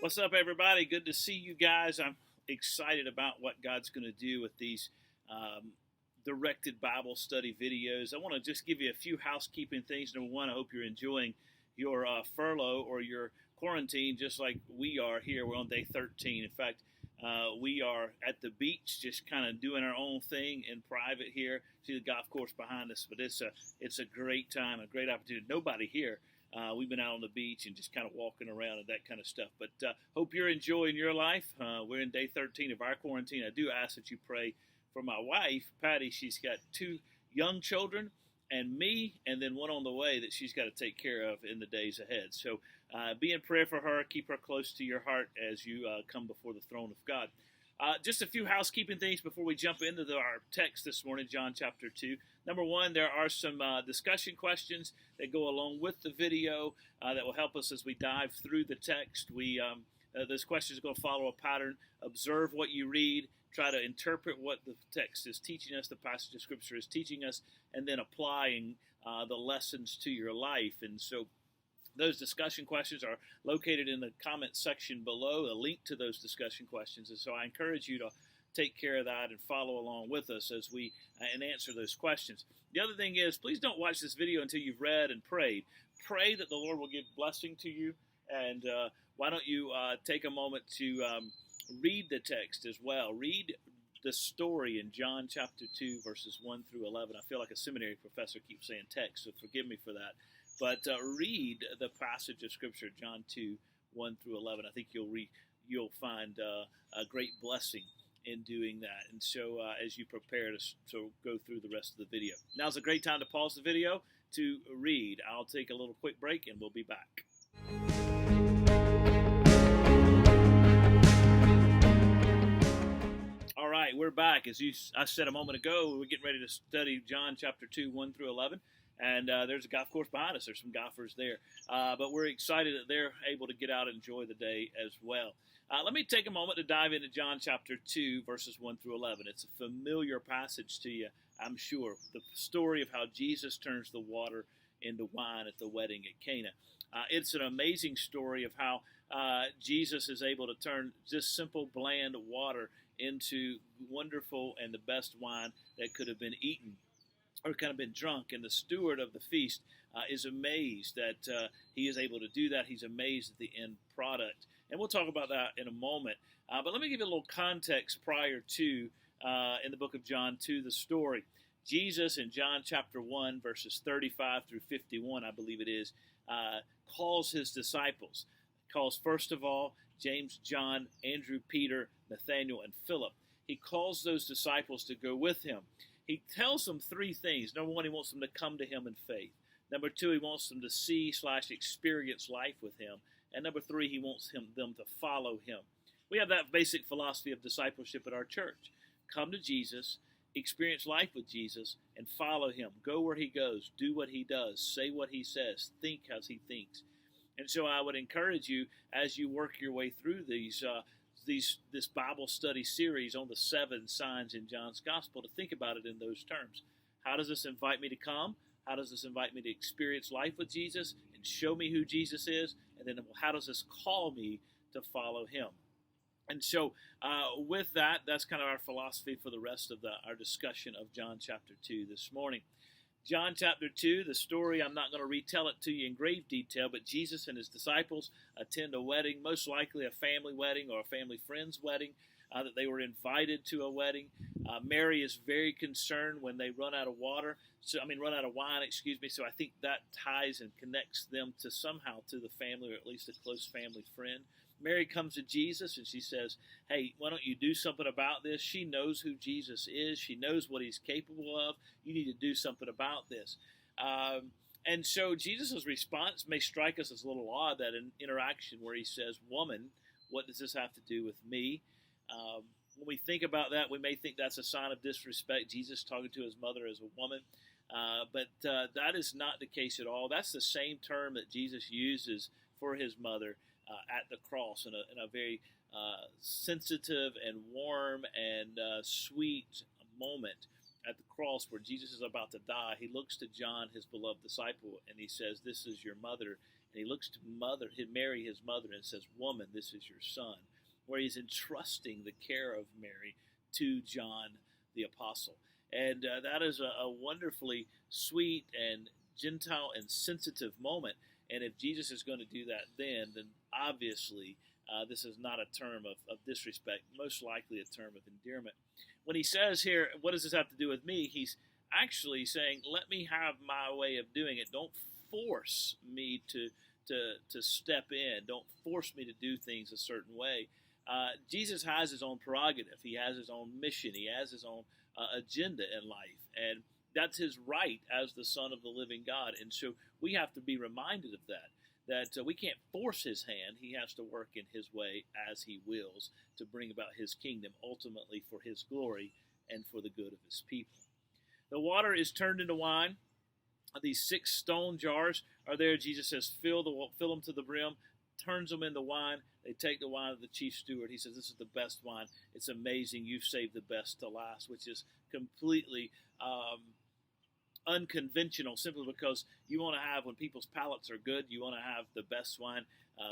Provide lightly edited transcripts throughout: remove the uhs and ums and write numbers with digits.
What's up, everybody? Good to see you guys. I'm excited about what God's going to do with these directed Bible study videos. I want to just give you a few housekeeping things. Number one, I hope you're enjoying your furlough or your quarantine just like we are here. We're on day 13. In fact, we are at the beach just kind of doing our own thing in private here. See the golf course behind us, but it's a great time, a great opportunity. Nobody here. We've been out on the beach and just kind of walking around and that kind of stuff. But hope you're enjoying your life. We're in day 13 of our quarantine. I do ask that you pray for my wife, Patty. She's got 2 young children and me, and then one on the way that she's got to take care of in the days ahead. So be in prayer for her. Keep her close to your heart as you come before the throne of God. Just a few housekeeping things before we jump into our text this morning, John chapter 2. Number one, there are some discussion questions that go along with the video that will help us as we dive through the text. Those questions are going to follow a pattern. Observe what you read. Try to interpret what the text is teaching us, the passage of Scripture is teaching us, and then applying the lessons to your life. And so those discussion questions are located in the comment section below, a link to those discussion questions. And so I encourage you to take care of that and follow along with us as we and answer those questions. The other thing is, please don't watch this video until you've read and prayed. Pray that the Lord will give blessing to you. And why don't you take a moment to read the text as well. Read the story in John chapter 2, verses 1 through 11. I feel like a seminary professor keeps saying text, so forgive me for that. But read the passage of Scripture, John 2, 1 through 11. I think you'll find a great blessing in doing that. And so as you prepare to go through the rest of the video. Now's a great time to pause the video to read. I'll take a little quick break and we'll be back. All right, we're back. As I said a moment ago, we're getting ready to study John chapter 2, 1 through 11. And there's a golf course behind us. There's some golfers there. But we're excited that they're able to get out and enjoy the day as well. Let me take a moment to dive into John chapter 2, verses 1 through 11. It's a familiar passage to you, I'm sure. The story of how Jesus turns the water into wine at the wedding at Cana. It's an amazing story of how Jesus is able to turn just simple, bland water into wonderful and the best wine that could have been eaten or kind of been drunk. And the steward of the feast is amazed that he is able to do that. He's amazed at the end product. And we'll talk about that in a moment. But let me give you a little context prior to, in the book of John 2, the story. Jesus in John chapter 1, verses 35 through 51, I believe it is, calls his disciples. Calls, first of all, James, John, Andrew, Peter, Nathanael, and Philip. He calls those disciples to go with him. He tells them 3 things. Number one, he wants them to come to him in faith. Number 2, he wants them to see/experience life with him. And number 3, he wants them to follow him. We have that basic philosophy of discipleship at our church. Come to Jesus, experience life with Jesus, and follow him. Go where he goes. Do what he does. Say what he says. Think as he thinks. And so I would encourage you, as you work your way through this Bible study series on the 7 signs in John's Gospel, to think about it in those terms. How does this invite me to come? How does this invite me to experience life with Jesus and show me who Jesus is? And then how does this call me to follow him? And so with that, that's kind of our philosophy for the rest of our discussion of John chapter 2 this morning. John chapter 2, the story, I'm not going to retell it to you in grave detail, but Jesus and his disciples attend a wedding, most likely a family wedding or a family friend's wedding, that they were invited to a wedding. Mary is very concerned when they run out of wine, So I think that ties and connects them to somehow to the family, or at least a close family friend. Mary comes to Jesus and she says, hey, why don't you do something about this? She knows who Jesus is. She knows what he's capable of. You need to do something about this. And so Jesus' response may strike us as a little odd, that an interaction where he says, woman, what does this have to do with me? When we think about that, we may think that's a sign of disrespect, Jesus talking to his mother as a woman. But that is not the case at all. That's the same term that Jesus uses for his mother at the cross in a very sensitive and warm and sweet moment at the cross where Jesus is about to die, he looks to John, his beloved disciple, and he says, "This is your mother." And he looks to Mary, his mother, and says, "Woman, this is your son," where he's entrusting the care of Mary to John the apostle. And that is a wonderfully sweet and gentle and sensitive moment. And if Jesus is going to do that then obviously this is not a term of disrespect, most likely a term of endearment. When he says here, what does this have to do with me? He's actually saying, let me have my way of doing it. Don't force me to step in. Don't force me to do things a certain way. Jesus has his own prerogative. He has his own mission. He has his own agenda in life. And that's his right as the Son of the living God. And so we have to be reminded of that we can't force his hand. He has to work in his way as he wills to bring about his kingdom, ultimately for his glory and for the good of his people. The water is turned into wine. These 6 stone jars are there. Jesus says, fill them to the brim, turns them into wine. They take the wine of the chief steward. He says, this is the best wine. It's amazing. You've saved the best to last, which is completely unconventional, simply because you want to have, when people's palates are good, you want to have the best wine,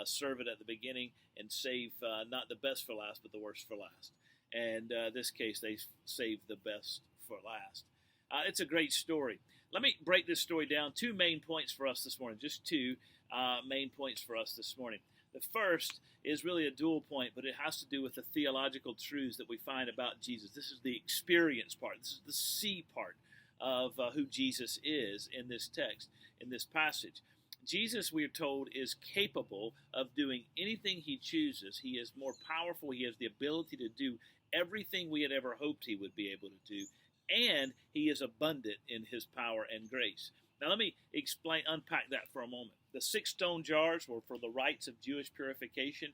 serve it at the beginning, and save not the best for last, but the worst for last. And this case, they saved the best for last. It's a great story. Let me break this story down. 2 main points for us this morning, just 2 main points for us this morning. The first is really a dual point, but it has to do with the theological truths that we find about Jesus. This is the experience part. This is the see part of who Jesus is in this text, in this passage. Jesus, we are told, is capable of doing anything he chooses. He is more powerful. He has the ability to do everything we had ever hoped he would be able to do. And he is abundant in his power and grace. Now let me unpack that for a moment. The 6 stone jars were for the rites of Jewish purification.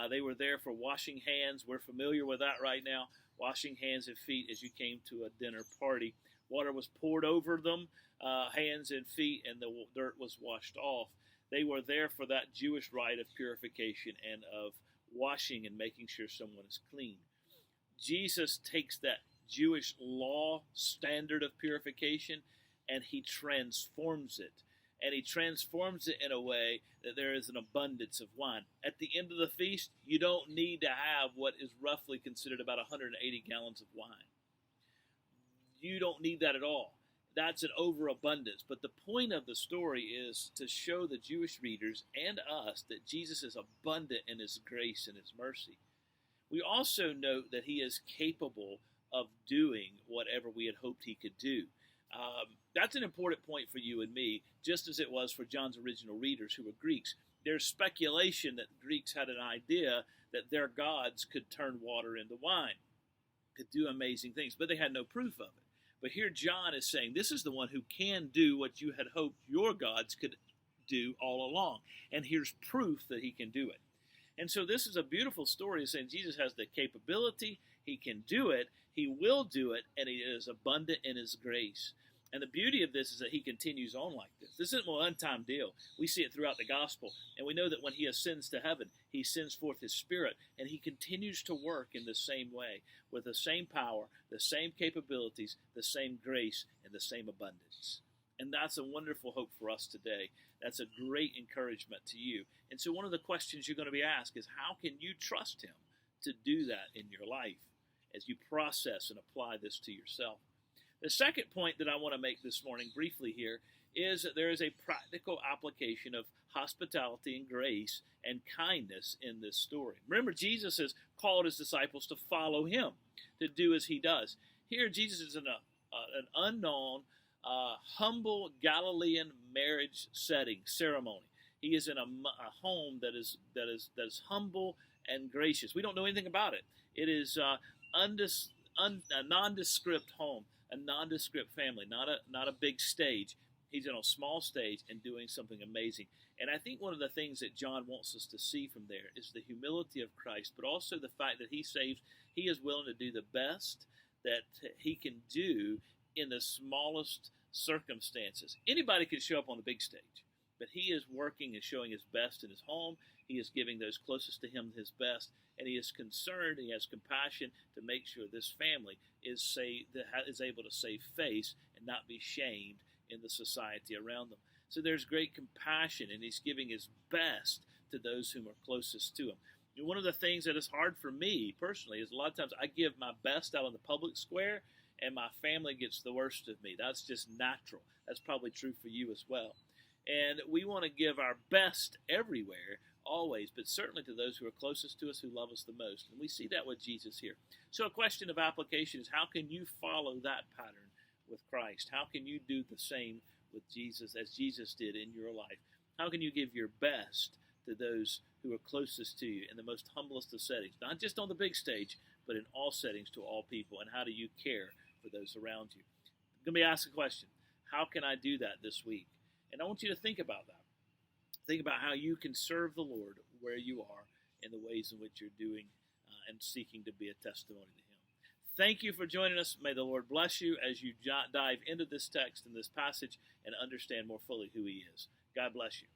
They were there for washing hands. We're familiar with that right now. Washing hands and feet as you came to a dinner party. Water was poured over them, hands and feet, and the dirt was washed off. They were there for that Jewish rite of purification and of washing and making sure someone is clean. Jesus takes that Jewish law standard of purification and he transforms it. And he transforms it in a way that there is an abundance of wine. At the end of the feast, you don't need to have what is roughly considered about 180 gallons of wine. You don't need that at all. That's an overabundance. But the point of the story is to show the Jewish readers and us that Jesus is abundant in his grace and his mercy. We also note that he is capable of doing whatever we had hoped he could do. That's an important point for you and me, just as it was for John's original readers who were Greeks. There's speculation that Greeks had an idea that their gods could turn water into wine, could do amazing things, but they had no proof of it. But here John is saying, this is the one who can do what you had hoped your gods could do all along. And here's proof that he can do it. And so this is a beautiful story saying Jesus has the capability, he can do it, he will do it, and he is abundant in his grace. And the beauty of this is that he continues on like this. This isn't a one-time deal. We see it throughout the gospel, and we know that when he ascends to heaven, he sends forth his Spirit, and he continues to work in the same way, with the same power, the same capabilities, the same grace, and the same abundance. And that's a wonderful hope for us today. That's a great encouragement to you. And so one of the questions you're going to be asked is, how can you trust him to do that in your life as you process and apply this to yourself? The second point that I want to make this morning briefly here is that there is a practical application of hospitality and grace and kindness in this story. Remember, Jesus has called his disciples to follow him, to do as he does. Here, Jesus is in an unknown, humble Galilean marriage ceremony. He is in a home that is humble and gracious. We don't know anything about it. It is a nondescript home, a nondescript family, not a big stage. He's in a small stage and doing something amazing. And I think one of the things that John wants us to see from there is the humility of Christ, but also the fact that he is willing to do the best that he can do in the smallest circumstances. Anybody can show up on the big stage, But he is working and showing his best in his home. He is giving those closest to him his best, and he is concerned. He has compassion to make sure this family is able to save face and not be shamed in the society around them. So there's great compassion, and he's giving his best to those whom are closest to him. And one of the things that is hard for me personally is a lot of times I give my best out on the public square, and my family gets the worst of me. That's just natural. That's probably true for you as well. And we want to give our best everywhere, always, but certainly to those who are closest to us, who love us the most. And we see that with Jesus here. So a question of application is, how can you follow that pattern with Christ? How can you do the same with Jesus as Jesus did in your life? How can you give your best to those who are closest to you in the most humblest of settings, not just on the big stage, but in all settings to all people? And how do you care for those around you? I'm going to be asked a question. How can I do that this week? And I want you to think about that. Think about how you can serve the Lord where you are in the ways in which you're doing and seeking to be a testimony to Him. Thank you for joining us. May the Lord bless you as you dive into this text and this passage and understand more fully who He is. God bless you.